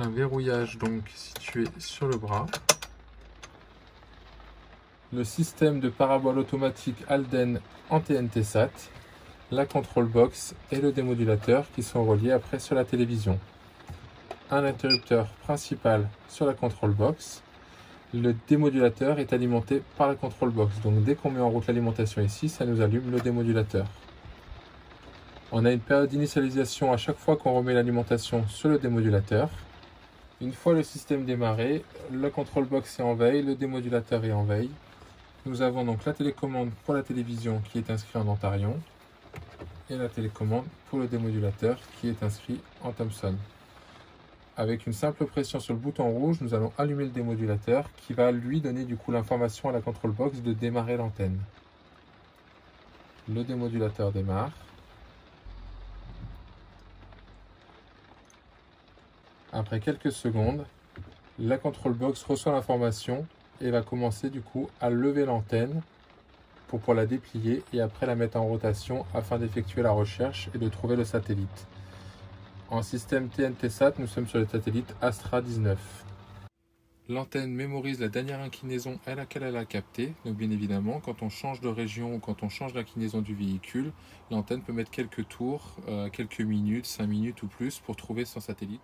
un verrouillage donc situé sur le bras. Le système de parabole automatique Halden en TNT SAT, la control box et le démodulateur qui sont reliés après sur la télévision. Un interrupteur principal sur la control box. Le démodulateur est alimenté par la control box. Donc dès qu'on met en route l'alimentation ici, ça nous allume le démodulateur. On a une période d'initialisation à chaque fois qu'on remet l'alimentation sur le démodulateur. Une fois le système démarré, la control box est en veille, le démodulateur est en veille. Nous avons donc la télécommande pour la télévision qui est inscrite en Antarion et la télécommande pour le démodulateur qui est inscrit en Thomson. Avec une simple pression sur le bouton rouge, nous allons allumer le démodulateur qui va lui donner du coup l'information à la control box de démarrer l'antenne. Le démodulateur démarre. Après quelques secondes, la control box reçoit l'information et va commencer du coup à lever l'antenne pour pouvoir la déplier et après la mettre en rotation afin d'effectuer la recherche et de trouver le satellite. En système TNT SAT, nous sommes sur le satellite Astra 19. L'antenne mémorise la dernière inclinaison à laquelle elle a capté. Donc bien évidemment, quand on change de région ou quand on change l'inclinaison du véhicule, l'antenne peut mettre quelques tours, quelques minutes, 5 minutes ou plus pour trouver son satellite.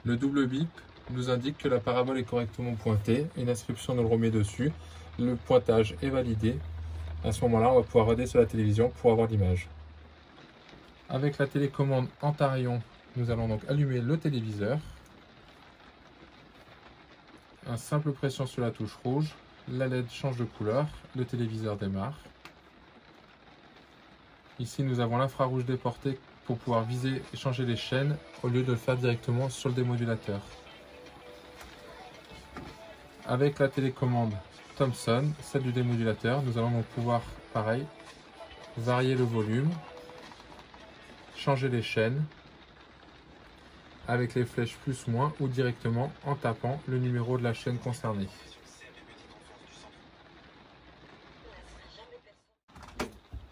Le double bip nous indique que la parabole est correctement pointée. Une inscription nous le remet dessus. Le pointage est validé. À ce moment-là, on va pouvoir regarder sur la télévision pour avoir l'image. Avec la télécommande Antarion, nous allons donc allumer le téléviseur. Une simple pression sur la touche rouge, la LED change de couleur, le téléviseur démarre. Ici, nous avons l'infrarouge déporté pour pouvoir viser et changer les chaînes au lieu de le faire directement sur le démodulateur. Avec la télécommande Thomson, celle du démodulateur, nous allons donc pouvoir, pareil, varier le volume, changer les chaînes avec les flèches plus moins ou directement en tapant le numéro de la chaîne concernée.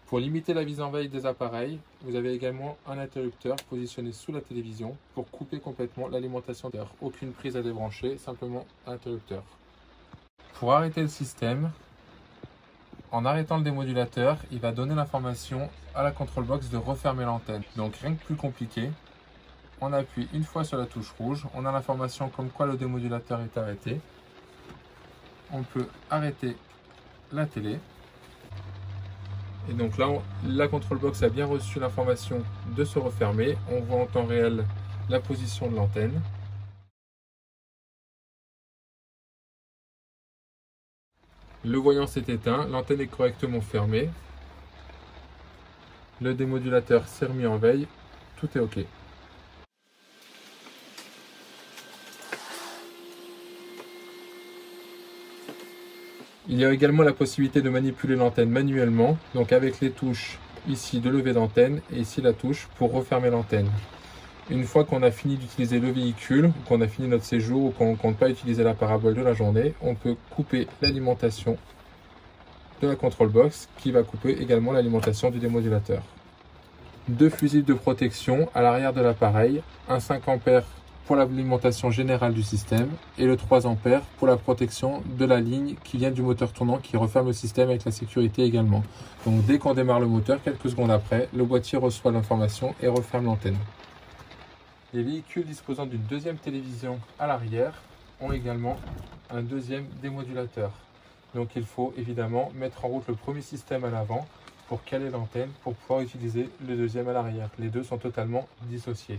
Pour limiter la mise en veille des appareils, vous avez également un interrupteur positionné sous la télévision pour couper complètement l'alimentation d'air. Aucune prise à débrancher, simplement un interrupteur. Pour arrêter le système, en arrêtant le démodulateur, il va donner l'information à la control box de refermer l'antenne. Donc rien de plus compliqué. On appuie une fois sur la touche rouge, on a l'information comme quoi le démodulateur est arrêté. On peut arrêter la télé. Et donc là, la control box a bien reçu l'information de se refermer. On voit en temps réel la position de l'antenne. Le voyant s'est éteint, l'antenne est correctement fermée. Le démodulateur s'est remis en veille, tout est OK. Il y a également la possibilité de manipuler l'antenne manuellement, donc avec les touches ici de lever d'antenne et ici la touche pour refermer l'antenne. Une fois qu'on a fini d'utiliser le véhicule, qu'on a fini notre séjour ou qu'on ne compte pas utiliser la parabole de la journée, on peut couper l'alimentation de la control box qui va couper également l'alimentation du démodulateur. Deux fusibles de protection à l'arrière de l'appareil, un 5 A pour l'alimentation générale du système et le 3 A pour la protection de la ligne qui vient du moteur tournant qui referme le système avec la sécurité également. Donc dès qu'on démarre le moteur, quelques secondes après, le boîtier reçoit l'information et referme l'antenne. Les véhicules disposant d'une deuxième télévision à l'arrière ont également un deuxième démodulateur. Donc il faut évidemment mettre en route le premier système à l'avant pour caler l'antenne pour pouvoir utiliser le deuxième à l'arrière. Les deux sont totalement dissociés.